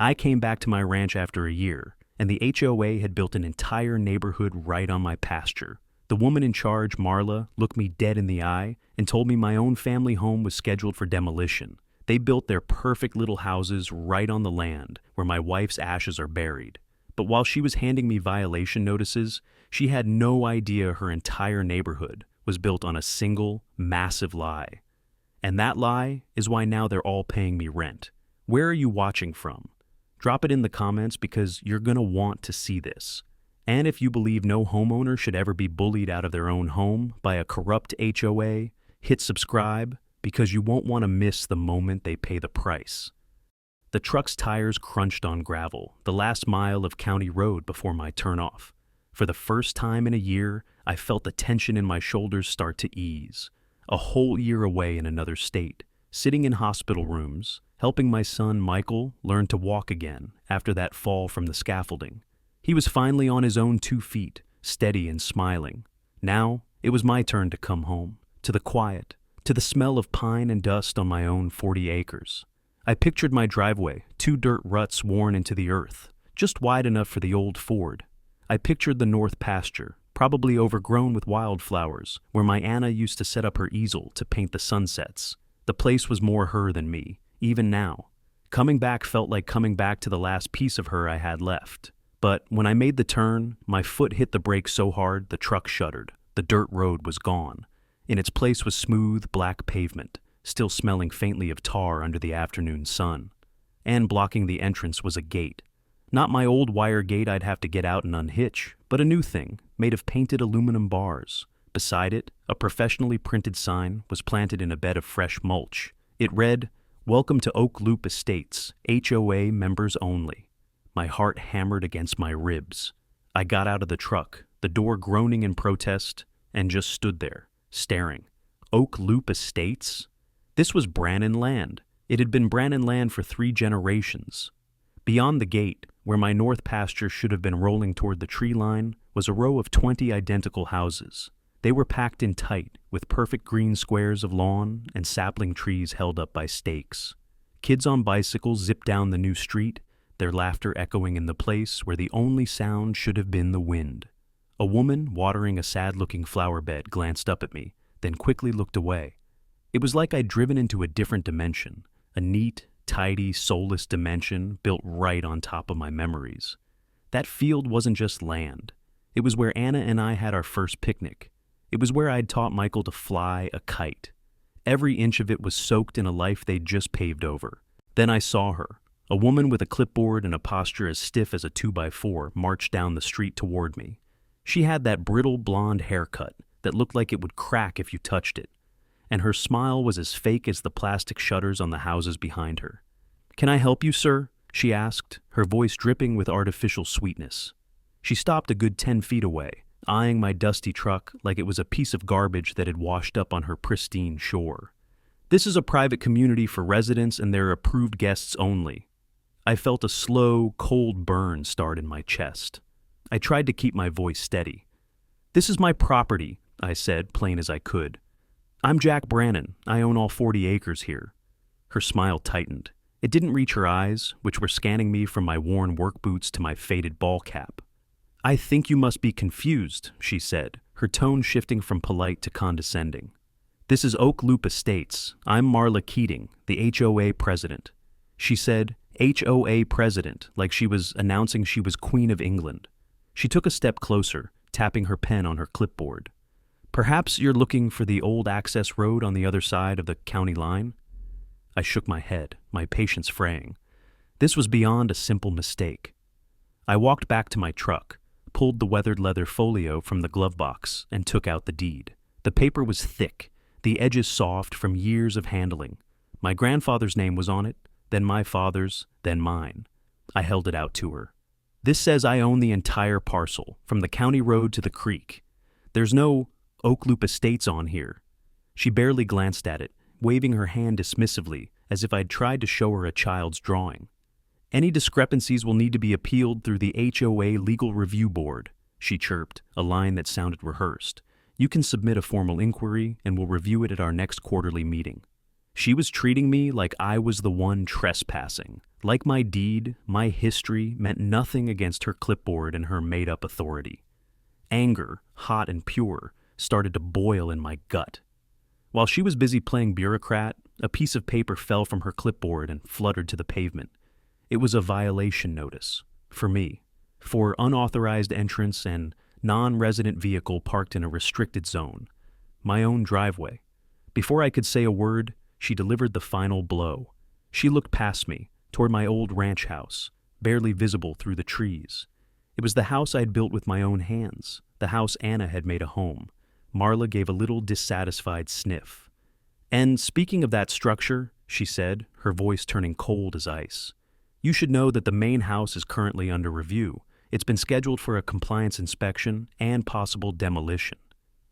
I came back to my ranch after a year, and the HOA had built an entire neighborhood right on my pasture. The woman in charge, Marla, looked me dead in the eye and told me my own family home was scheduled for demolition. They built their perfect little houses right on the land where my wife's ashes are buried. But while she was handing me violation notices, she had no idea her entire neighborhood was built on a single, massive lie. And that lie is why now they're all paying me rent. Where are you watching from? Drop it in the comments because you're gonna want to see this. And if you believe no homeowner should ever be bullied out of their own home by a corrupt HOA, hit subscribe because you won't want to miss the moment they pay the price. The truck's tires crunched on gravel, the last mile of county road before my turnoff. For the first time in a year, I felt the tension in my shoulders start to ease. A whole year away in another state, sitting in hospital rooms, helping my son Michael learn to walk again after that fall from the scaffolding. He was finally on his own 2 feet, steady and smiling. Now, it was my turn to come home, to the quiet, to the smell of pine and dust on my own 40 acres. I pictured my driveway, 2 dirt ruts worn into the earth, just wide enough for the old Ford. I pictured the north pasture, probably overgrown with wildflowers, where my Anna used to set up her easel to paint the sunsets. The place was more her than me, even now. Coming back felt like coming back to the last piece of her I had left. But when I made the turn, my foot hit the brake so hard the truck shuddered. The dirt road was gone. In its place was smooth, black pavement, still smelling faintly of tar under the afternoon sun. And blocking the entrance was a gate. Not my old wire gate I'd have to get out and unhitch, but a new thing, made of painted aluminum bars. Beside it, a professionally printed sign was planted in a bed of fresh mulch. It read, "Welcome to Oak Loop Estates, HOA members only." My heart hammered against my ribs. I got out of the truck, the door groaning in protest, and just stood there, staring. Oak Loop Estates? This was Brannan land. It had been Brannan land for 3 generations. Beyond the gate, where my north pasture should have been rolling toward the tree line, was a row of 20 identical houses. They were packed in tight, with perfect green squares of lawn and sapling trees held up by stakes. Kids on bicycles zipped down the new street, their laughter echoing in the place where the only sound should have been the wind. A woman watering a sad-looking flower bed glanced up at me, then quickly looked away. It was like I'd driven into a different dimension, a neat, tidy, soulless dimension built right on top of my memories. That field wasn't just land. It was where Anna and I had our first picnic. It was where I'd taught Michael to fly a kite. Every inch of it was soaked in a life they'd just paved over. Then I saw her. A woman with a clipboard and a posture as stiff as a 2x4 marched down the street toward me. She had that brittle blonde haircut that looked like it would crack if you touched it, and her smile was as fake as the plastic shutters on the houses behind her. "Can I help you, sir?" she asked, her voice dripping with artificial sweetness. She stopped a good 10 feet away, eyeing my dusty truck like it was a piece of garbage that had washed up on her pristine shore. "This is a private community for residents and their approved guests only." I felt a slow, cold burn start in my chest. I tried to keep my voice steady. "This is my property," I said, plain as I could. "I'm Jack Brannan. I own all 40 acres here." Her smile tightened. It didn't reach her eyes, which were scanning me from my worn work boots to my faded ball cap. "I think you must be confused," she said, her tone shifting from polite to condescending. "This is Oak Loop Estates. I'm Marla Keating, the HOA president." She said, "HOA president," like she was announcing she was Queen of England. She took a step closer, tapping her pen on her clipboard. "Perhaps you're looking for the old access road on the other side of the county line?" I shook my head, my patience fraying. This was beyond a simple mistake. I walked back to my truck, pulled the weathered leather folio from the glove box, and took out the deed. The paper was thick, the edges soft from years of handling. My grandfather's name was on it, then my father's, then mine. I held it out to her. "This says I own the entire parcel, from the county road to the creek. There's no Oak Loop Estates on here." She barely glanced at it, waving her hand dismissively, as if I'd tried to show her a child's drawing. "Any discrepancies will need to be appealed through the HOA Legal Review Board," she chirped, a line that sounded rehearsed. "You can submit a formal inquiry, and we'll review it at our next quarterly meeting." She was treating me like I was the one trespassing, Like my deed, my history meant nothing against her clipboard and her made-up authority. Anger, hot and pure, started to boil in my gut. While she was busy playing bureaucrat, a piece of paper fell from her clipboard and fluttered to the pavement. It was a violation notice, for me, for unauthorized entrance and non-resident vehicle parked in a restricted zone, my own driveway. Before I could say a word, she delivered the final blow. She looked past me, toward my old ranch house, barely visible through the trees. It was the house I'd built with my own hands, the house Anna had made a home. Marla gave a little dissatisfied sniff. "And speaking of that structure," she said, her voice turning cold as ice, "you should know that the main house is currently under review. It's been scheduled for a compliance inspection and possible demolition."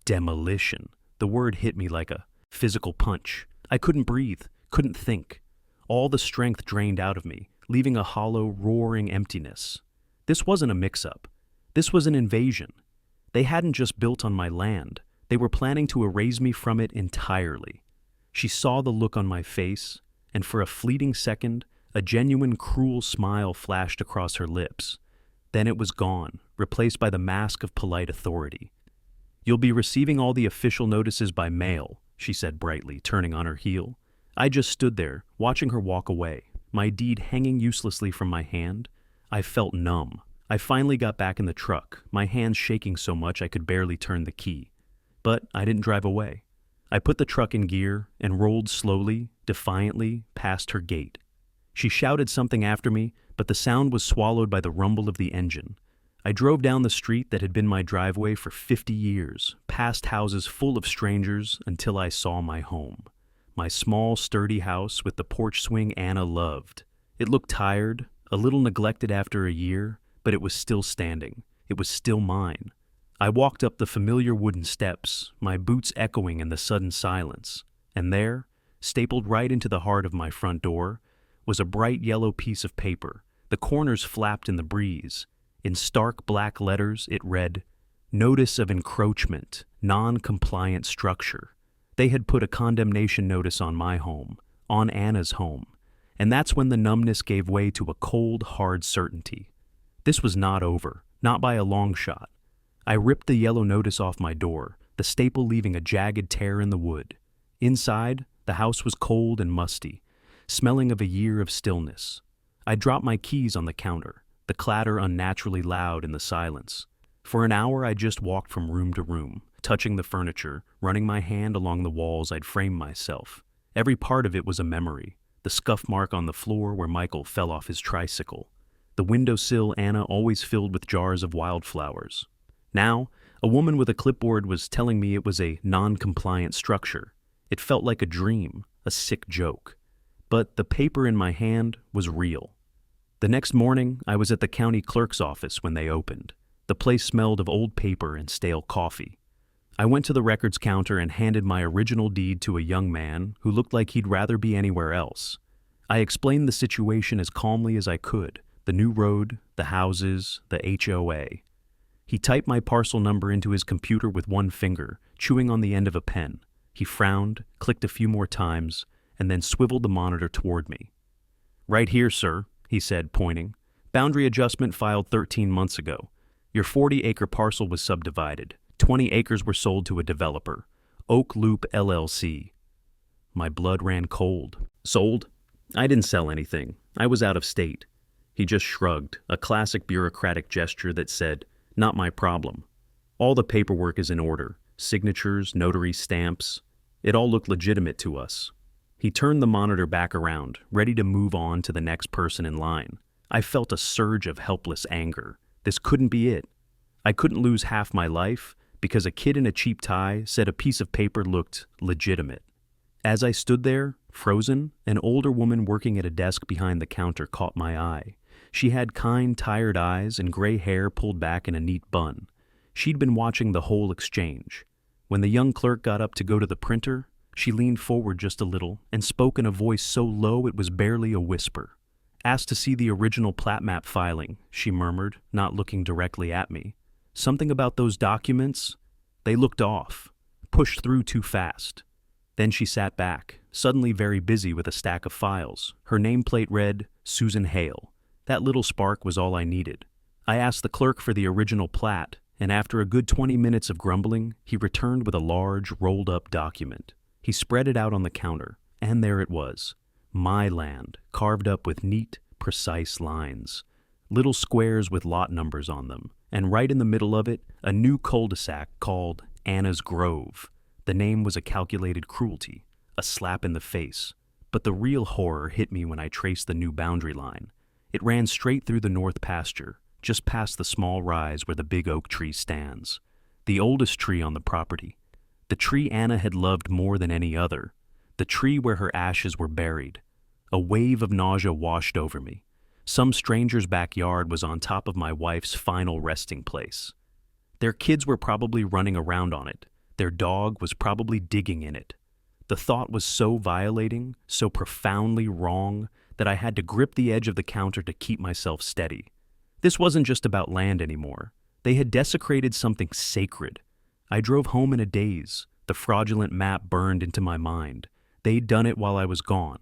Demolition. The word hit me like a physical punch. I couldn't breathe, couldn't think. All the strength drained out of me, leaving a hollow, roaring emptiness. This wasn't a mix-up. This was an invasion. They hadn't just built on my land. They were planning to erase me from it entirely. She saw the look on my face, and for a fleeting second, a genuine cruel smile flashed across her lips. Then it was gone, replaced by the mask of polite authority. "You'll be receiving all the official notices by mail," she said brightly, turning on her heel. I just stood there, watching her walk away, my deed hanging uselessly from my hand. I felt numb. I finally got back in the truck, my hands shaking so much I could barely turn the key. But I didn't drive away. I put the truck in gear and rolled slowly, defiantly, past her gate. She shouted something after me, but the sound was swallowed by the rumble of the engine. I drove down the street that had been my driveway for 50 years, past houses full of strangers, until I saw my home. My small, sturdy house with the porch swing Anna loved. It looked tired, a little neglected after a year, but it was still standing. It was still mine. I walked up the familiar wooden steps, my boots echoing in the sudden silence, and there, stapled right into the heart of my front door, was a bright yellow piece of paper. The corners flapped in the breeze. In stark black letters, it read, "Notice of encroachment, non-compliant structure." They had put a condemnation notice on my home, on Anna's home, and that's when the numbness gave way to a cold, hard certainty. This was not over, not by a long shot. I ripped the yellow notice off my door, the staple leaving a jagged tear in the wood. Inside, the house was cold and musty, smelling of a year of stillness. I dropped my keys on the counter, the clatter unnaturally loud in the silence. For an hour I just walked from room to room, touching the furniture, running my hand along the walls I'd framed myself. Every part of it was a memory. The scuff mark on the floor where Michael fell off his tricycle. The windowsill Anna always filled with jars of wildflowers. Now, a woman with a clipboard was telling me it was a non-compliant structure. It felt like a dream, a sick joke. But the paper in my hand was real. The next morning, I was at the county clerk's office when they opened. The place smelled of old paper and stale coffee. I went to the records counter and handed my original deed to a young man who looked like he'd rather be anywhere else. I explained the situation as calmly as I could, the new road, the houses, the HOA. He typed my parcel number into his computer with one finger, chewing on the end of a pen. He frowned, clicked a few more times, and then swiveled the monitor toward me. "Right here, sir," he said, pointing. "Boundary adjustment filed 13 months ago. Your 40-acre parcel was subdivided. 20 acres were sold to a developer, Oak Loop LLC. My blood ran cold. Sold? I didn't sell anything. I was out of state. He just shrugged, a classic bureaucratic gesture that said, "Not my problem. All the paperwork is in order. Signatures, notary stamps. It all looked legitimate to us." He turned the monitor back around, ready to move on to the next person in line. I felt a surge of helpless anger. This couldn't be it. I couldn't lose half my life because a kid in a cheap tie said a piece of paper looked legitimate. As I stood there, frozen, an older woman working at a desk behind the counter caught my eye. She had kind, tired eyes and gray hair pulled back in a neat bun. She'd been watching the whole exchange. When the young clerk got up to go to the printer, she leaned forward just a little and spoke in a voice so low it was barely a whisper. "Asked to see the original plat map filing," she murmured, not looking directly at me. "Something about those documents? They looked off. Pushed through too fast." Then she sat back, suddenly very busy with a stack of files. Her nameplate read, Susan Hale. That little spark was all I needed. I asked the clerk for the original plat, and after a good 20 minutes of grumbling, he returned with a large, rolled-up document. He spread it out on the counter, and there it was. My land, carved up with neat, precise lines. Little squares with lot numbers on them, and right in the middle of it, a new cul-de-sac called Anna's Grove. The name was a calculated cruelty, a slap in the face. But the real horror hit me when I traced the new boundary line. It ran straight through the north pasture, just past the small rise where the big oak tree stands. The oldest tree on the property. The tree Anna had loved more than any other. The tree where her ashes were buried. A wave of nausea washed over me. Some stranger's backyard was on top of my wife's final resting place. Their kids were probably running around on it. Their dog was probably digging in it. The thought was so violating, so profoundly wrong, that I had to grip the edge of the counter to keep myself steady. This wasn't just about land anymore. They had desecrated something sacred. I drove home in a daze. The fraudulent map burned into my mind. They'd done it while I was gone.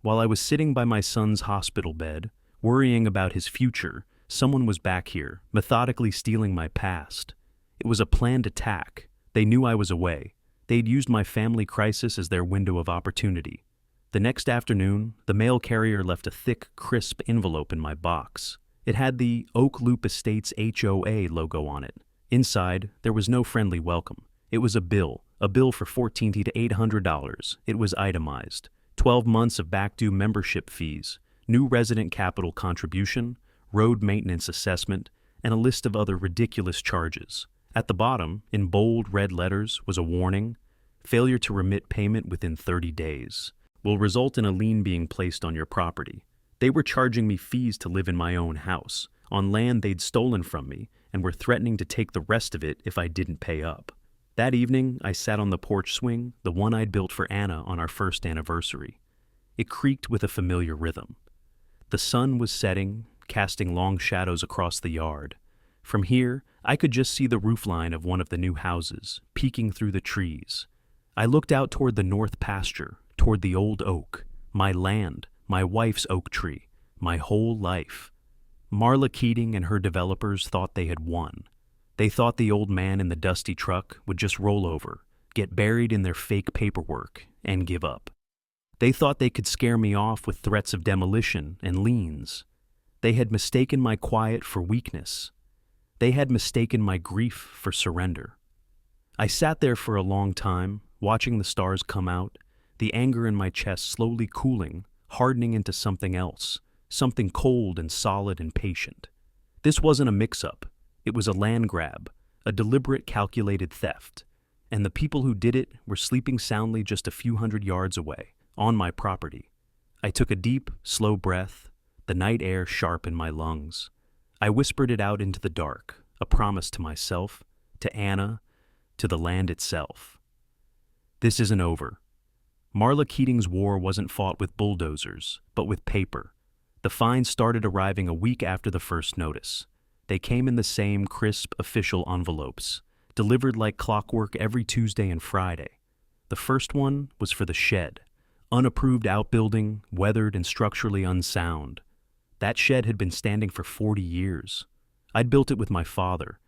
While I was sitting by my son's hospital bed, worrying about his future, someone was back here, methodically stealing my past. It was a planned attack. They knew I was away. They'd used my family crisis as their window of opportunity. The next afternoon, the mail carrier left a thick, crisp envelope in my box. It had the Oak Loop Estates HOA logo on it. Inside, there was no friendly welcome. It was a bill for $1,400 to $800. It was itemized. 12 months of back-due membership fees, new resident capital contribution, road maintenance assessment, and a list of other ridiculous charges. At the bottom, in bold red letters, was a warning: failure to remit payment within 30 days will result in a lien being placed on your property. They were charging me fees to live in my own house, on land they'd stolen from me, and were threatening to take the rest of it if I didn't pay up. That evening, I sat on the porch swing, the one I'd built for Anna on our first anniversary. It creaked with a familiar rhythm. The sun was setting, casting long shadows across the yard. From here, I could just see the roofline of one of the new houses, peeking through the trees. I looked out toward the north pasture, toward the old oak, my land, my wife's oak tree, my whole life. Marla Keating and her developers thought they had won. They thought the old man in the dusty truck would just roll over, get buried in their fake paperwork, and give up. They thought they could scare me off with threats of demolition and liens. They had mistaken my quiet for weakness. They had mistaken my grief for surrender. I sat there for a long time, watching the stars come out, the anger in my chest slowly cooling, hardening into something else, something cold and solid and patient. This wasn't a mix-up. It was a land grab, a deliberate, calculated theft, and the people who did it were sleeping soundly just a few hundred yards away, on my property. I took a deep, slow breath, the night air sharp in my lungs. I whispered it out into the dark, a promise to myself, to Anna, to the land itself. This isn't over. Marla Keating's war wasn't fought with bulldozers, but with paper. The fines started arriving a week after the first notice. They came in the same crisp, official envelopes, delivered like clockwork every Tuesday and Friday. The first one was for the shed, unapproved outbuilding, weathered and structurally unsound. That shed had been standing for 40 years. I'd built it with my father.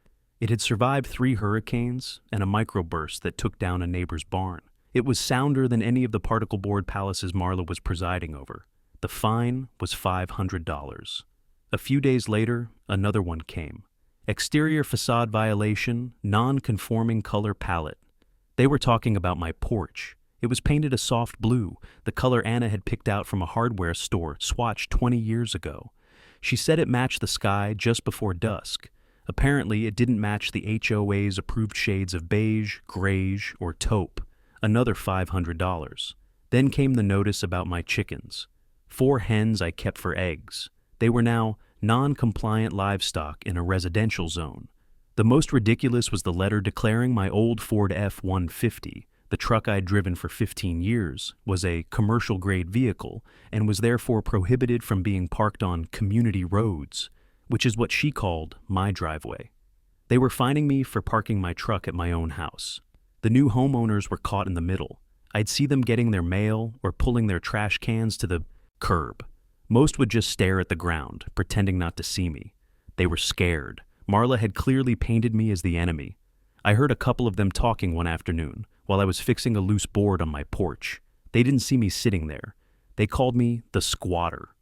It had survived 3 hurricanes and a microburst that took down a neighbor's barn. It was sounder than any of the particle board palaces Marla was presiding over. The fine was $500. A few days later, another one came. Exterior facade violation, non-conforming color palette. They were talking about my porch. It was painted a soft blue, the color Anna had picked out from a hardware store swatched 20 years ago. She said it matched the sky just before dusk. Apparently, it didn't match the HOA's approved shades of beige, grayish, or taupe. Another $500. Then came the notice about my chickens. 4 hens I kept for eggs. They were now non-compliant livestock in a residential zone. The most ridiculous was the letter declaring my old Ford F-150, the truck I'd driven for 15 years, was a commercial-grade vehicle and was therefore prohibited from being parked on community roads, which is what she called my driveway. They were fining me for parking my truck at my own house. The new homeowners were caught in the middle. I'd see them getting their mail or pulling their trash cans to the curb. Most would just stare at the ground, pretending not to see me. They were scared. Marla had clearly painted me as the enemy. I heard a couple of them talking one afternoon while I was fixing a loose board on my porch. They didn't see me sitting there. They called me the squatter.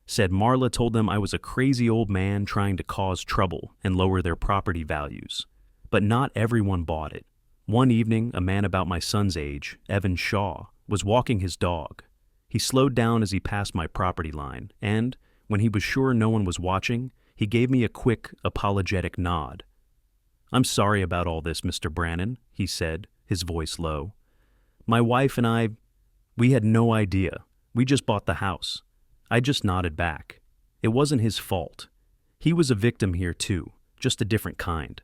Said Marla told them I was a crazy old man trying to cause trouble and lower their property values. But not everyone bought it. One evening, a man about my son's age, Evan Shaw, was walking his dog. He slowed down as he passed my property line, and, when he was sure no one was watching, he gave me a quick, apologetic nod. "I'm sorry about all this, Mr. Brannon," he said, his voice low. "My wife and we had no idea. We just bought the house." I just nodded back. It wasn't his fault. He was a victim here too, just a different kind.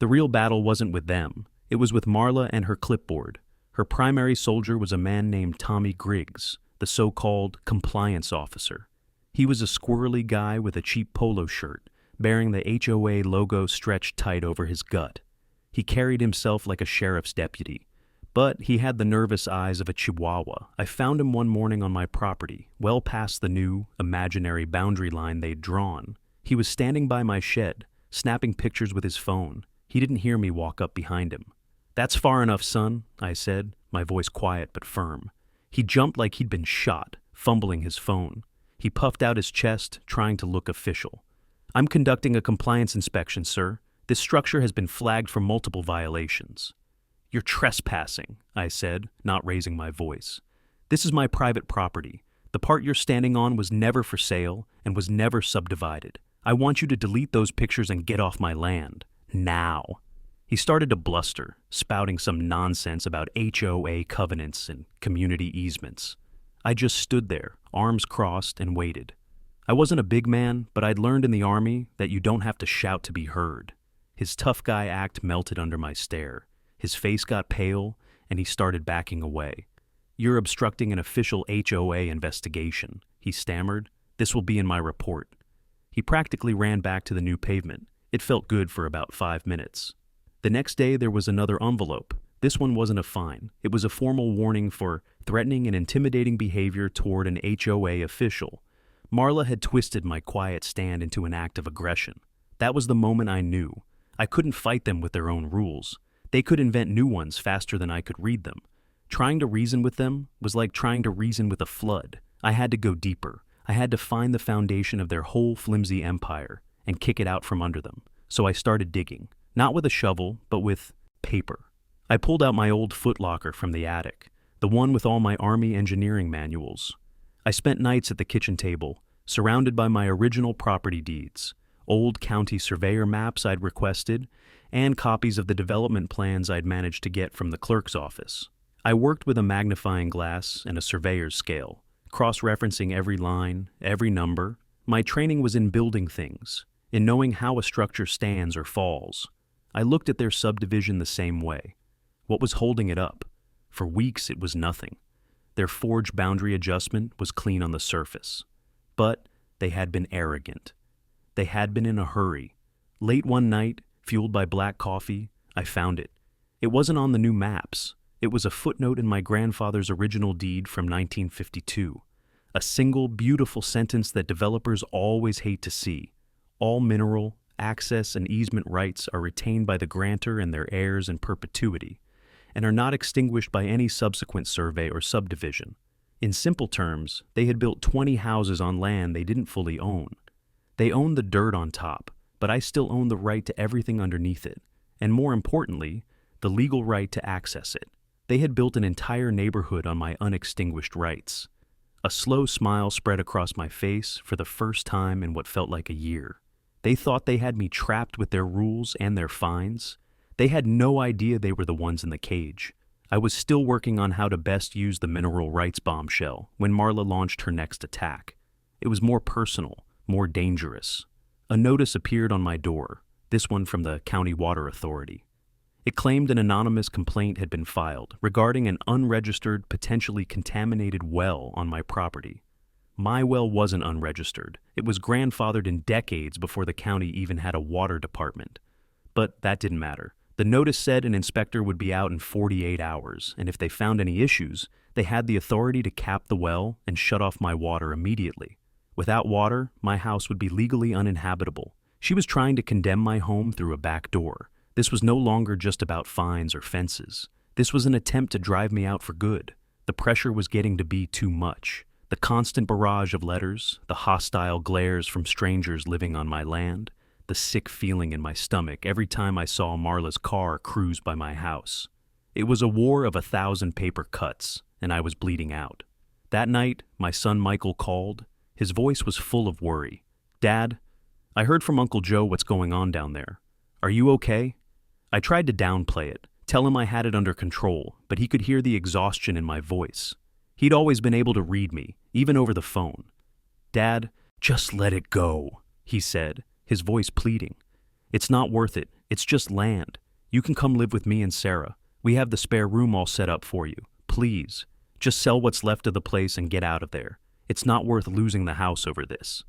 The real battle wasn't with them. It was with Marla and her clipboard. Her primary soldier was a man named Tommy Griggs, the so-called compliance officer. He was a squirrely guy with a cheap polo shirt, bearing the HOA logo stretched tight over his gut. He carried himself like a sheriff's deputy, but he had the nervous eyes of a chihuahua. I found him one morning on my property, well past the new, imaginary boundary line they'd drawn. He was standing by my shed, snapping pictures with his phone. He didn't hear me walk up behind him. "That's far enough, son," I said, my voice quiet but firm. He jumped like he'd been shot, fumbling his phone. He puffed out his chest, trying to look official. "I'm conducting a compliance inspection, sir. This structure has been flagged for multiple violations." "You're trespassing," I said, not raising my voice. "This is my private property. The part you're standing on was never for sale and was never subdivided. I want you to delete those pictures and get off my land. Now." He started to bluster, spouting some nonsense about HOA covenants and community easements. I just stood there, arms crossed, and waited. I wasn't a big man, but I'd learned in the Army that you don't have to shout to be heard. His tough guy act melted under my stare. His face got pale, and he started backing away. "You're obstructing an official HOA investigation," he stammered. "This will be in my report." He practically ran back to the new pavement. It felt good for about 5 minutes. The next day there was another envelope. This one wasn't a fine. It was a formal warning for threatening and intimidating behavior toward an HOA official. Marla had twisted my quiet stand into an act of aggression. That was the moment I knew. I couldn't fight them with their own rules. They could invent new ones faster than I could read them. Trying to reason with them was like trying to reason with a flood. I had to go deeper. I had to find the foundation of their whole flimsy empire and kick it out from under them. So I started digging. Not with a shovel, but with paper. I pulled out my old footlocker from the attic, the one with all my Army engineering manuals. I spent nights at the kitchen table, surrounded by my original property deeds, old county surveyor maps I'd requested, and copies of the development plans I'd managed to get from the clerk's office. I worked with a magnifying glass and a surveyor's scale, cross-referencing every line, every number. My training was in building things, in knowing how a structure stands or falls. I looked at their subdivision the same way. What was holding it up? For weeks it was nothing. Their forged boundary adjustment was clean on the surface. But they had been arrogant. They had been in a hurry. Late one night, fueled by black coffee, I found it. It wasn't on the new maps. It was a footnote in my grandfather's original deed from 1952. A single, beautiful sentence that developers always hate to see. All mineral, access, and easement rights are retained by the grantor and their heirs in perpetuity, and are not extinguished by any subsequent survey or subdivision. In simple terms, they had built 20 houses on land they didn't fully own. They owned the dirt on top, but I still owned the right to everything underneath it, and more importantly, the legal right to access it. They had built an entire neighborhood on my unextinguished rights. A slow smile spread across my face for the first time in what felt like a year. They thought they had me trapped with their rules and their fines. They had no idea they were the ones in the cage. I was still working on how to best use the mineral rights bombshell when Marla launched her next attack. It was more personal, more dangerous. A notice appeared on my door, this one from the County Water Authority. It claimed an anonymous complaint had been filed regarding an unregistered, potentially contaminated well on my property. My well wasn't unregistered. It was grandfathered in decades before the county even had a water department. But that didn't matter. The notice said an inspector would be out in 48 hours, and if they found any issues, they had the authority to cap the well and shut off my water immediately. Without water, my house would be legally uninhabitable. She was trying to condemn my home through a back door. This was no longer just about fines or fences. This was an attempt to drive me out for good. The pressure was getting to be too much. The constant barrage of letters, the hostile glares from strangers living on my land, the sick feeling in my stomach every time I saw Marla's car cruise by my house. It was a war of 1,000 paper cuts, and I was bleeding out. That night, my son Michael called. His voice was full of worry. "Dad, I heard from Uncle Joe what's going on down there. Are you okay?" I tried to downplay it, tell him I had it under control, but he could hear the exhaustion in my voice. He'd always been able to read me, even over the phone. "Dad, just let it go," he said, his voice pleading. "It's not worth it. It's just land. You can come live with me and Sarah. We have the spare room all set up for you. Please, just sell what's left of the place and get out of there. It's not worth losing the house over this."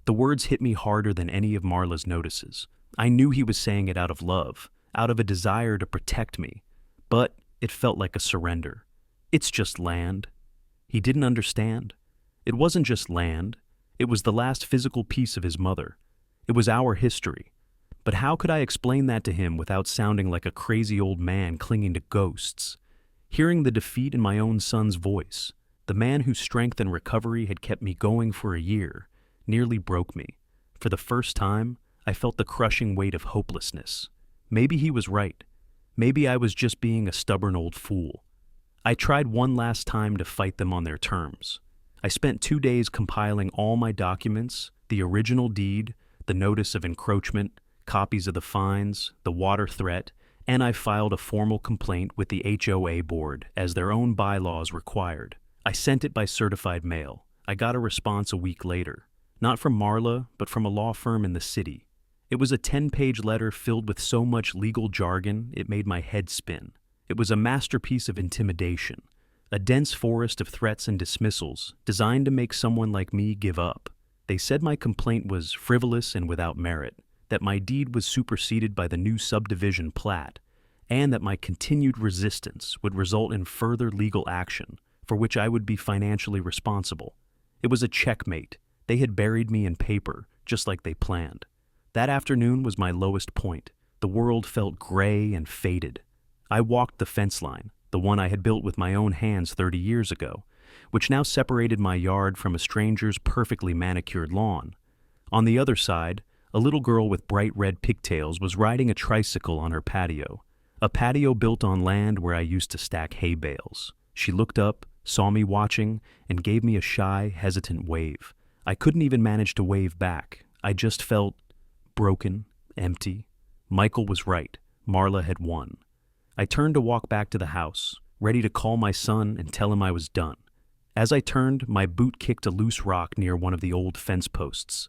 The words hit me harder than any of Marla's notices. I knew he was saying it out of love, out of a desire to protect me, but it felt like a surrender. "It's just land." He didn't understand. It wasn't just land. It was the last physical piece of his mother. It was our history. But how could I explain that to him without sounding like a crazy old man clinging to ghosts? Hearing the defeat in my own son's voice, the man whose strength and recovery had kept me going for a year, nearly broke me. For the first time, I felt the crushing weight of hopelessness. Maybe he was right. Maybe I was just being a stubborn old fool. I tried one last time to fight them on their terms. I spent 2 days compiling all my documents, the original deed, the notice of encroachment, copies of the fines, the water threat, and I filed a formal complaint with the HOA board as their own bylaws required. I sent it by certified mail. I got a response a week later, not from Marla, but from a law firm in the city. It was a 10-page letter filled with so much legal jargon it made my head spin. It was a masterpiece of intimidation, a dense forest of threats and dismissals designed to make someone like me give up. They said my complaint was frivolous and without merit, that my deed was superseded by the new subdivision plat, and that my continued resistance would result in further legal action, for which I would be financially responsible. It was a checkmate. They had buried me in paper, just like they planned. That afternoon was my lowest point. The world felt gray and faded. I walked the fence line, the one I had built with my own hands 30 years ago, which now separated my yard from a stranger's perfectly manicured lawn. On the other side, a little girl with bright red pigtails was riding a tricycle on her patio, a patio built on land where I used to stack hay bales. She looked up, saw me watching, and gave me a shy, hesitant wave. I couldn't even manage to wave back. I just felt broken, empty. Michael was right. Marla had won. I turned to walk back to the house, ready to call my son and tell him I was done. As I turned, my boot kicked a loose rock near one of the old fence posts.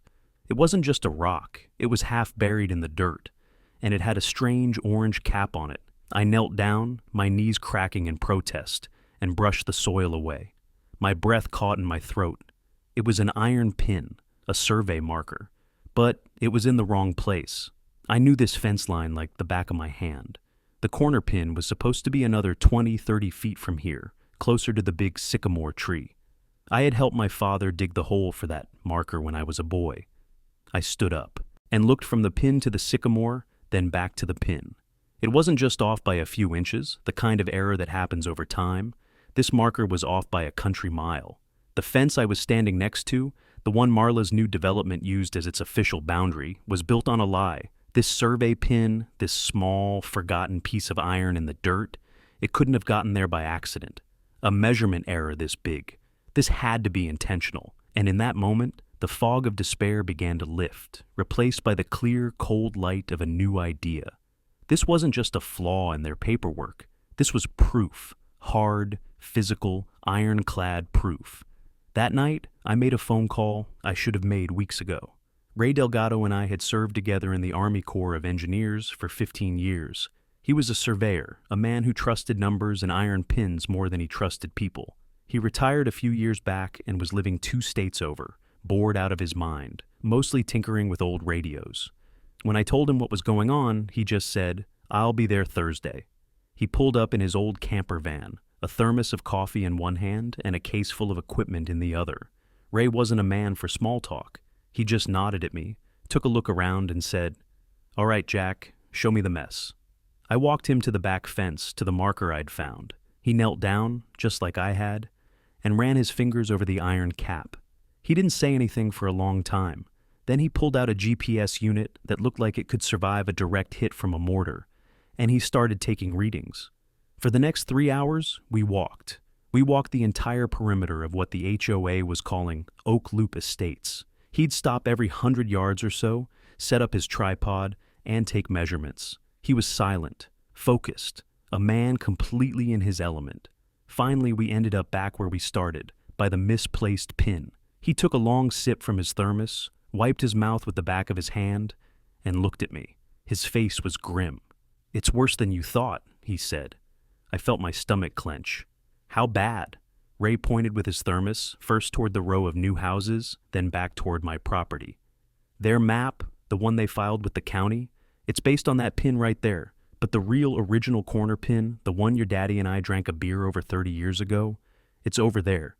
It wasn't just a rock, it was half buried in the dirt, and it had a strange orange cap on it. I knelt down, my knees cracking in protest, and brushed the soil away. My breath caught in my throat. It was an iron pin, a survey marker, but it was in the wrong place. I knew this fence line like the back of my hand. The corner pin was supposed to be another 20-30 feet from here, closer to the big sycamore tree. I had helped my father dig the hole for that marker when I was a boy. I stood up and looked from the pin to the sycamore, then back to the pin. It wasn't just off by a few inches, the kind of error that happens over time. This marker was off by a country mile. The fence I was standing next to, the one Marla's new development used as its official boundary, was built on a lie. This survey pin, this small, forgotten piece of iron in the dirt, it couldn't have gotten there by accident. A measurement error this big. This had to be intentional, and in that moment, the fog of despair began to lift, replaced by the clear, cold light of a new idea. This wasn't just a flaw in their paperwork. This was proof. Hard, physical, ironclad proof. That night, I made a phone call I should have made weeks ago. Ray Delgado and I had served together in the Army Corps of Engineers for 15 years. He was a surveyor, a man who trusted numbers and iron pins more than he trusted people. He retired a few years back and was living 2 states over, bored out of his mind, mostly tinkering with old radios. When I told him what was going on, he just said, I'll be there Thursday. He pulled up in his old camper van, a thermos of coffee in one hand and a case full of equipment in the other. Ray wasn't a man for small talk. He just nodded at me, took a look around and said, "All right, Jack, show me the mess." I walked him to the back fence, to the marker I'd found. He knelt down, just like I had, and ran his fingers over the iron cap. He didn't say anything for a long time. Then he pulled out a GPS unit that looked like it could survive a direct hit from a mortar, and he started taking readings. For the next 3 hours, we walked. We walked the entire perimeter of what the HOA was calling Oak Loop Estates. He'd stop every 100 yards or so, set up his tripod, and take measurements. He was silent, focused, a man completely in his element. Finally, we ended up back where we started, by the misplaced pin. He took a long sip from his thermos, wiped his mouth with the back of his hand, and looked at me. His face was grim. "It's worse than you thought," he said. I felt my stomach clench. "How bad?" Ray pointed with his thermos, first toward the row of new houses, then back toward my property. "Their map, the one they filed with the county, it's based on that pin right there. But the real original corner pin, the one your daddy and I drank a beer over 30 years ago, it's over there."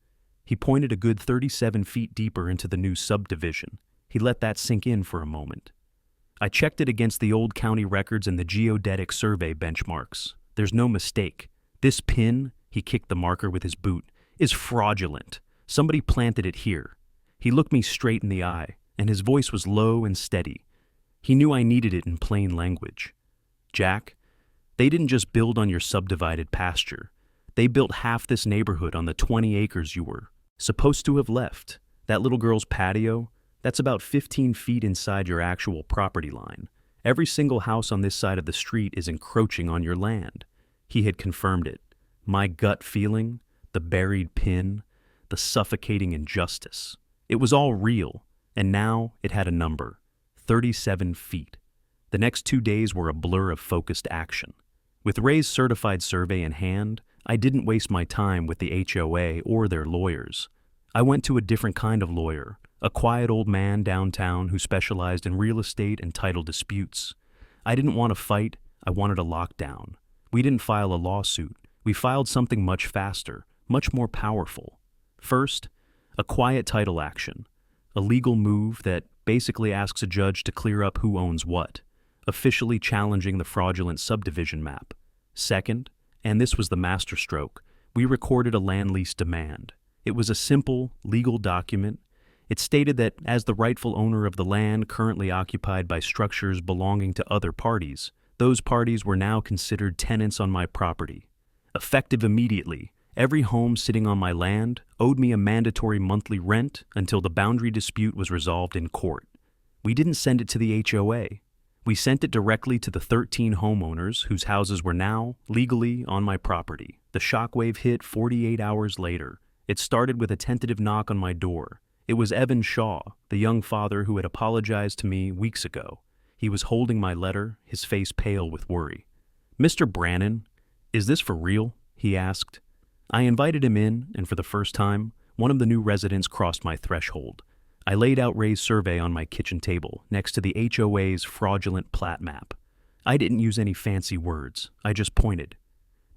He pointed a good 37 feet deeper into the new subdivision. He let that sink in for a moment. I checked it against the old county records and the geodetic survey benchmarks. There's no mistake. This pin, he kicked the marker with his boot, is fraudulent. Somebody planted it here. He looked me straight in the eye, and his voice was low and steady. He knew I needed it in plain language. "Jack, they didn't just build on your subdivided pasture. They built half this neighborhood on the 20 acres you were supposed to have left. That little girl's patio, that's about 15 feet inside your actual property line. Every single house on this side of the street is encroaching on your land." He had confirmed it. My gut feeling, the buried pin, the suffocating injustice. It was all real, and now it had a number, 37 feet. The next 2 days were a blur of focused action. With Ray's certified survey in hand, I didn't waste my time with the HOA or their lawyers. I went to a different kind of lawyer, a quiet old man downtown who specialized in real estate and title disputes. I didn't want to fight, I wanted a lockdown. We didn't file a lawsuit. We filed something much faster, much more powerful. First, a quiet title action, a legal move that basically asks a judge to clear up who owns what, officially challenging the fraudulent subdivision map. Second, and this was the masterstroke, we recorded a land lease demand. It was a simple, legal document. It stated that as the rightful owner of the land currently occupied by structures belonging to other parties, those parties were now considered tenants on my property. Effective immediately, every home sitting on my land owed me a mandatory monthly rent until the boundary dispute was resolved in court. We didn't send it to the HOA. We sent it directly to the 13 homeowners whose houses were now, legally, on my property. The shockwave hit 48 hours later. It started with a tentative knock on my door. It was Evan Shaw, the young father who had apologized to me weeks ago. He was holding my letter, his face pale with worry. "Mr. Brannon, is this for real?" he asked. I invited him in, and for the first time, one of the new residents crossed my threshold. I laid out Ray's survey on my kitchen table, next to the HOA's fraudulent plat map. I didn't use any fancy words. I just pointed.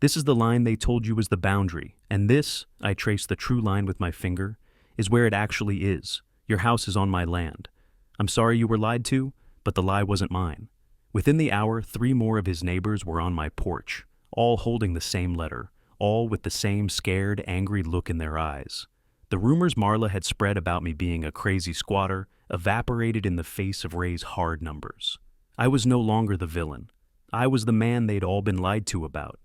"This is the line they told you was the boundary, and this," I traced the true line with my finger, "is where it actually is. Your house is on my land. I'm sorry you were lied to, but the lie wasn't mine." Within the hour, 3 more of his neighbors were on my porch, all holding the same letter, all with the same scared, angry look in their eyes. The rumors Marla had spread about me being a crazy squatter evaporated in the face of Ray's hard numbers. I was no longer the villain. I was the man they'd all been lied to about.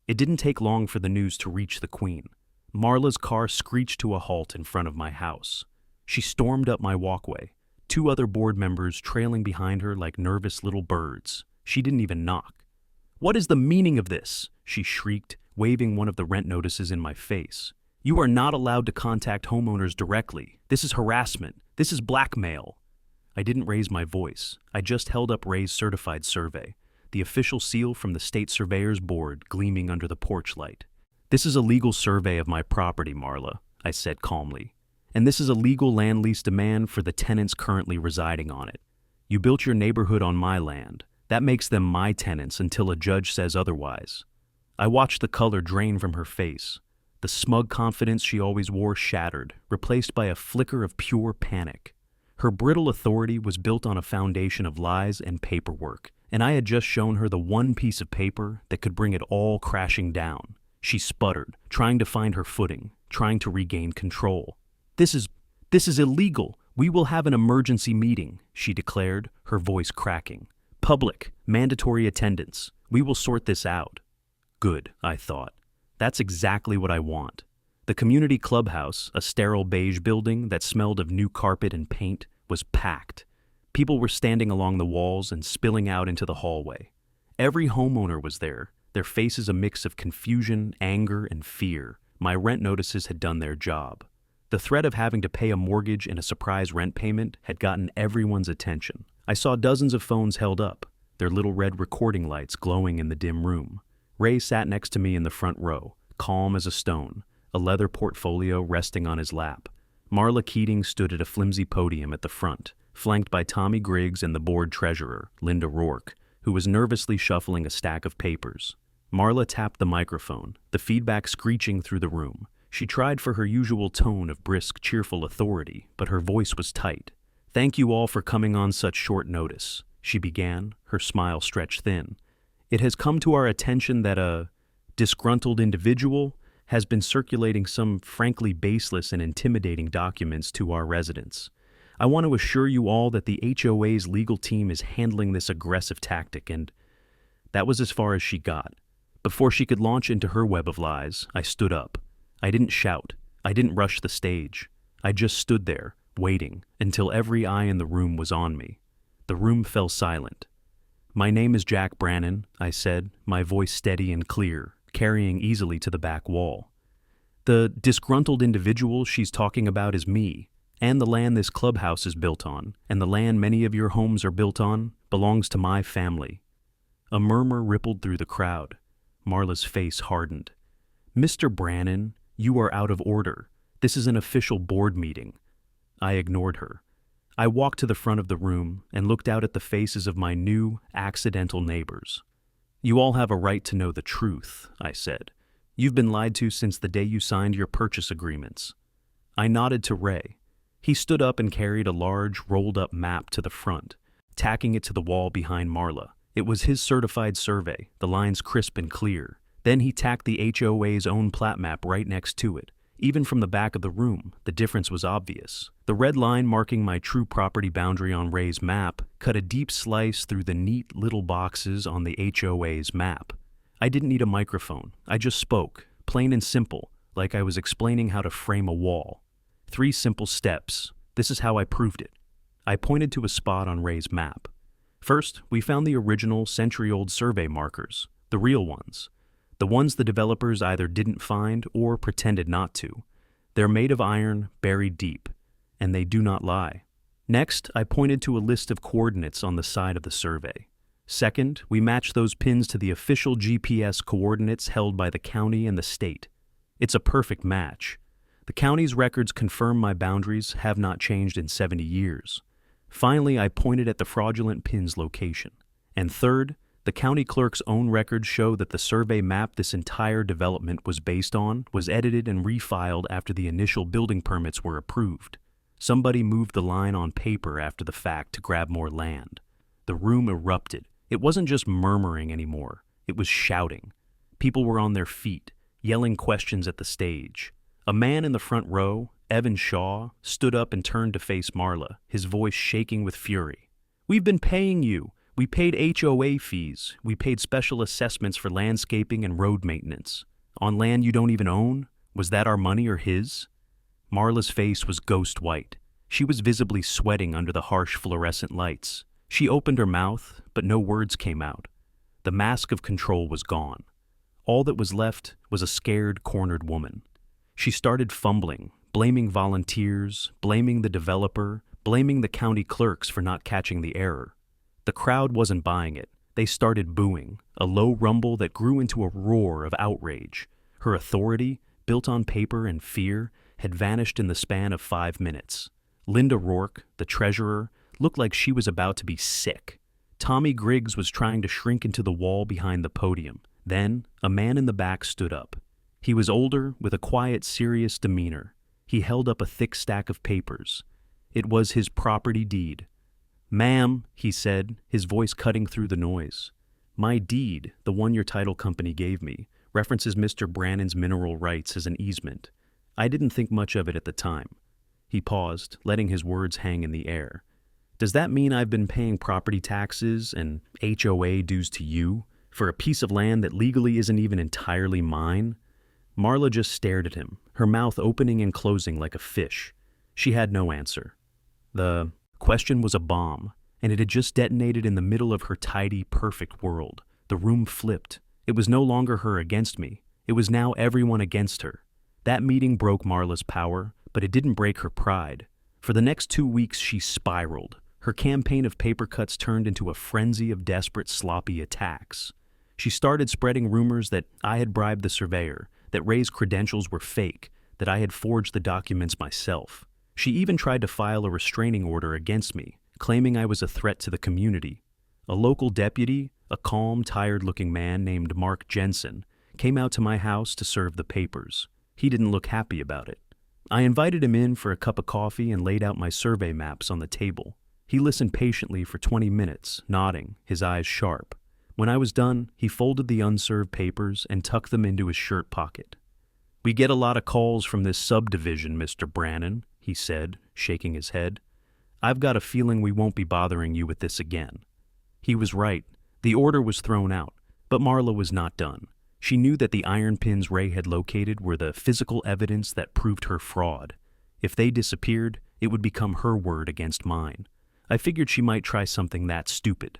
It didn't take long for the news to reach the Queen. Marla's car screeched to a halt in front of my house. She stormed up my walkway, 2 other board members trailing behind her like nervous little birds. She didn't even knock. "What is the meaning of this?" she shrieked, waving one of the rent notices in my face. "You are not allowed to contact homeowners directly. This is harassment. This is blackmail." I didn't raise my voice. I just held up Ray's certified survey, the official seal from the State Surveyor's Board gleaming under the porch light. "This is a legal survey of my property, Marla," I said calmly. "And this is a legal land lease demand for the tenants currently residing on it. You built your neighborhood on my land. That makes them my tenants until a judge says otherwise. I watched the color drain from her face. The smug confidence she always wore shattered, replaced by a flicker of pure panic. Her brittle authority was built on a foundation of lies and paperwork, and I had just shown her the one piece of paper that could bring it all crashing down. She sputtered, trying to find her footing, trying to regain control. This is illegal. We will have an emergency meeting, she declared, her voice cracking. Public, mandatory attendance. We will sort this out. Good, I thought. That's exactly what I want. The community clubhouse, a sterile beige building that smelled of new carpet and paint, was packed. People were standing along the walls and spilling out into the hallway. Every homeowner was there, their faces a mix of confusion, anger, and fear. My rent notices had done their job. The threat of having to pay a mortgage and a surprise rent payment had gotten everyone's attention. I saw dozens of phones held up, their little red recording lights glowing in the dim room. Ray sat next to me in the front row, calm as a stone, a leather portfolio resting on his lap. Marla Keating stood at a flimsy podium at the front, flanked by Tommy Griggs and the board treasurer, Linda Rourke, who was nervously shuffling a stack of papers. Marla tapped the microphone, the feedback screeching through the room. She tried for her usual tone of brisk, cheerful authority, but her voice was tight. "Thank you all for coming on such short notice," she began, her smile stretched thin. "It has come to our attention that a disgruntled individual has been circulating some frankly baseless and intimidating documents to our residents. I want to assure you all that the HOA's legal team is handling this aggressive tactic," and that was as far as she got. Before she could launch into her web of lies, I stood up. I didn't shout. I didn't rush the stage. I just stood there, waiting, until every eye in the room was on me. The room fell silent. "My name is Jack Brannon," I said, my voice steady and clear, carrying easily to the back wall. "The disgruntled individual she's talking about is me, and the land this clubhouse is built on, and the land many of your homes are built on, belongs to my family." A murmur rippled through the crowd. Marla's face hardened. "Mr. Brannon, you are out of order. This is an official board meeting." I ignored her. I walked to the front of the room and looked out at the faces of my new, accidental neighbors. "You all have a right to know the truth," I said. "You've been lied to since the day you signed your purchase agreements." I nodded to Ray. He stood up and carried a large, rolled-up map to the front, tacking it to the wall behind Marla. It was his certified survey, the lines crisp and clear. Then he tacked the HOA's own plat map right next to it. Even from the back of the room, the difference was obvious. The red line marking my true property boundary on Ray's map cut a deep slice through the neat little boxes on the HOA's map. I didn't need a microphone. I just spoke, plain and simple, like I was explaining how to frame a wall. 3 simple steps. This is how I proved it. I pointed to a spot on Ray's map. First, we found the original century-old survey markers, the real ones. The ones the developers either didn't find or pretended not to. They're made of iron, buried deep, and they do not lie. Next, I pointed to a list of coordinates on the side of the survey. Second, we matched those pins to the official GPS coordinates held by the county and the state. It's a perfect match. The county's records confirm my boundaries have not changed in 70 years. Finally, I pointed at the fraudulent pin's location. And third, the county clerk's own records show that the survey map this entire development was based on was edited and refiled after the initial building permits were approved. Somebody moved the line on paper after the fact to grab more land. The room erupted. It wasn't just murmuring anymore. It was shouting. People were on their feet, yelling questions at the stage. A man in the front row, Evan Shaw, stood up and turned to face Marla, his voice shaking with fury. "We've been paying you. We paid HOA fees. We paid special assessments for landscaping and road maintenance. On land you don't even own? Was that our money or his?" Marla's face was ghost white. She was visibly sweating under the harsh fluorescent lights. She opened her mouth, but no words came out. The mask of control was gone. All that was left was a scared, cornered woman. She started fumbling, blaming volunteers, blaming the developer, blaming the county clerks for not catching the error. The crowd wasn't buying it. They started booing, a low rumble that grew into a roar of outrage. Her authority, built on paper and fear, had vanished in the span of 5 minutes. Linda Rourke, the treasurer, looked like she was about to be sick. Tommy Griggs was trying to shrink into the wall behind the podium. Then, a man in the back stood up. He was older, with a quiet, serious demeanor. He held up a thick stack of papers. It was his property deed. "Ma'am," he said, his voice cutting through the noise. "My deed, the one your title company gave me, references Mr. Brannon's mineral rights as an easement. I didn't think much of it at the time." He paused, letting his words hang in the air. "Does that mean I've been paying property taxes and HOA dues to you for a piece of land that legally isn't even entirely mine?" Marla just stared at him, her mouth opening and closing like a fish. She had no answer. The question was a bomb, and it had just detonated in the middle of her tidy, perfect world. The room flipped. It was no longer her against me. It was now everyone against her. That meeting broke Marla's power, but it didn't break her pride. For the next 2 weeks, she spiraled. Her campaign of paper cuts turned into a frenzy of desperate, sloppy attacks. She started spreading rumors that I had bribed the surveyor, that Ray's credentials were fake, that I had forged the documents myself. She even tried to file a restraining order against me, claiming I was a threat to the community. A local deputy, a calm, tired-looking man named Mark Jensen, came out to my house to serve the papers. He didn't look happy about it. I invited him in for a cup of coffee and laid out my survey maps on the table. He listened patiently for 20 minutes, nodding, his eyes sharp. When I was done, he folded the unserved papers and tucked them into his shirt pocket. "We get a lot of calls from this subdivision, Mr. Brannon," he said, shaking his head. "I've got a feeling we won't be bothering you with this again." He was right. The order was thrown out, but Marla was not done. She knew that the iron pins Ray had located were the physical evidence that proved her fraud. If they disappeared, it would become her word against mine. I figured she might try something that stupid.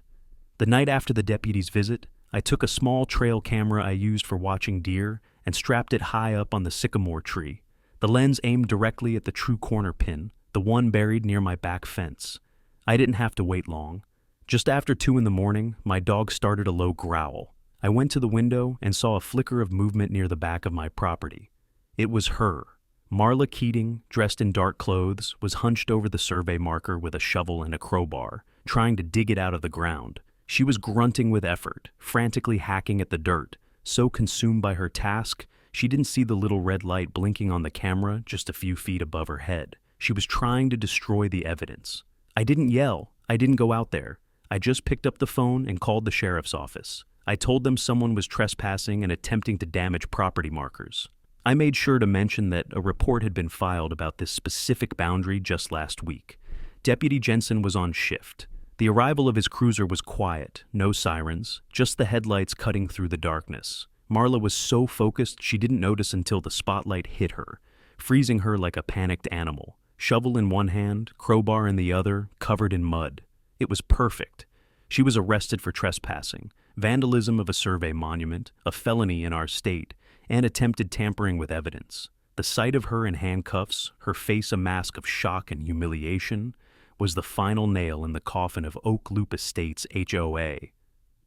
The night after the deputy's visit, I took a small trail camera I used for watching deer and strapped it high up on the sycamore tree. The lens aimed directly at the true corner pin, the one buried near my back fence. I didn't have to wait long. Just after 2 a.m, my dog started a low growl. I went to the window and saw a flicker of movement near the back of my property. It was her. Marla Keating, dressed in dark clothes, was hunched over the survey marker with a shovel and a crowbar, trying to dig it out of the ground. She was grunting with effort, frantically hacking at the dirt, so consumed by her task, she didn't see the little red light blinking on the camera just a few feet above her head. She was trying to destroy the evidence. I didn't yell. I didn't go out there. I just picked up the phone and called the sheriff's office. I told them someone was trespassing and attempting to damage property markers. I made sure to mention that a report had been filed about this specific boundary just last week. Deputy Jensen was on shift. The arrival of his cruiser was quiet, no sirens, just the headlights cutting through the darkness. Marla was so focused she didn't notice until the spotlight hit her, freezing her like a panicked animal. Shovel in one hand, crowbar in the other, covered in mud. It was perfect. She was arrested for trespassing, vandalism of a survey monument, a felony in our state, and attempted tampering with evidence. The sight of her in handcuffs, her face a mask of shock and humiliation, was the final nail in the coffin of Oak Loop Estates HOA.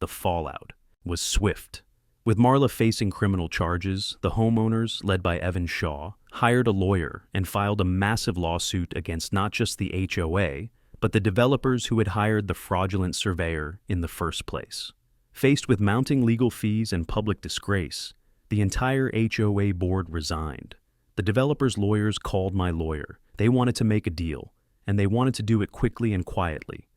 The fallout was swift. With Marla facing criminal charges, the homeowners, led by Evan Shaw, hired a lawyer and filed a massive lawsuit against not just the HOA, but the developers who had hired the fraudulent surveyor in the first place. Faced with mounting legal fees and public disgrace, the entire HOA board resigned. The developers' lawyers called my lawyer. They wanted to make a deal, and they wanted to do it quickly and quietly.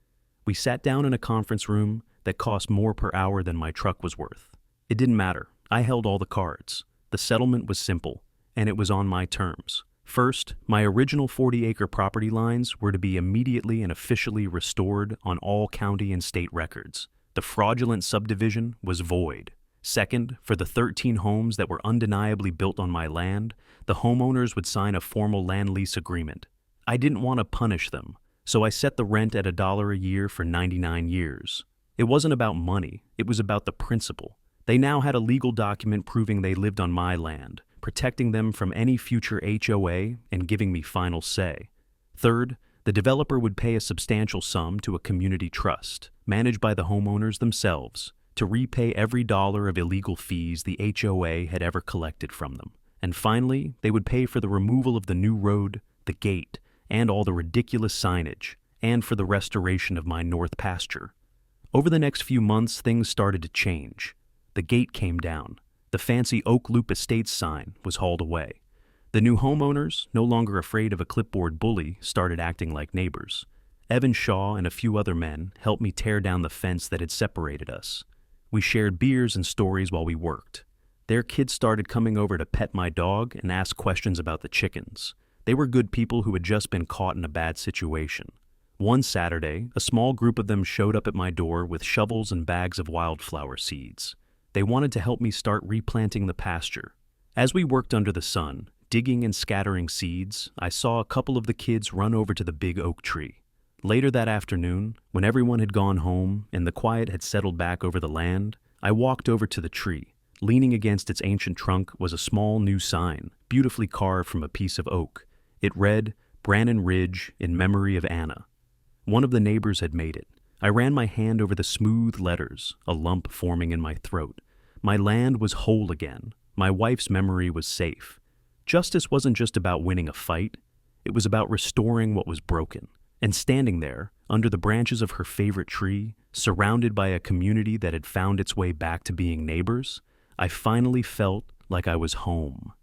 We sat down in a conference room that cost more per hour than my truck was worth. It didn't matter. I held all the cards. The settlement was simple, and it was on my terms. First, my original 40-acre property lines were to be immediately and officially restored on all county and state records. The fraudulent subdivision was void. Second, for the 13 homes that were undeniably built on my land, the homeowners would sign a formal land lease agreement. I didn't want to punish them, so I set the rent at $1 a year for 99 years. It wasn't about money, it was about the principle. They now had a legal document proving they lived on my land, protecting them from any future HOA and giving me final say. Third, the developer would pay a substantial sum to a community trust, managed by the homeowners themselves, to repay every dollar of illegal fees the HOA had ever collected from them. And finally, they would pay for the removal of the new road, the gate, and all the ridiculous signage, and for the restoration of my north pasture. Over the next few months, things started to change. The gate came down. The fancy Oak Loop Estates sign was hauled away. The new homeowners, no longer afraid of a clipboard bully, started acting like neighbors. Evan Shaw and a few other men helped me tear down the fence that had separated us. We shared beers and stories while we worked. Their kids started coming over to pet my dog and ask questions about the chickens. They were good people who had just been caught in a bad situation. One Saturday, a small group of them showed up at my door with shovels and bags of wildflower seeds. They wanted to help me start replanting the pasture. As we worked under the sun, digging and scattering seeds, I saw a couple of the kids run over to the big oak tree. Later that afternoon, when everyone had gone home and the quiet had settled back over the land, I walked over to the tree. Leaning against its ancient trunk was a small new sign, beautifully carved from a piece of oak. It read, "Brannan Ridge, in memory of Anna." One of the neighbors had made it. I ran my hand over the smooth letters, a lump forming in my throat. My land was whole again. My wife's memory was safe. Justice wasn't just about winning a fight. It was about restoring what was broken. And standing there, under the branches of her favorite tree, surrounded by a community that had found its way back to being neighbors, I finally felt like I was home.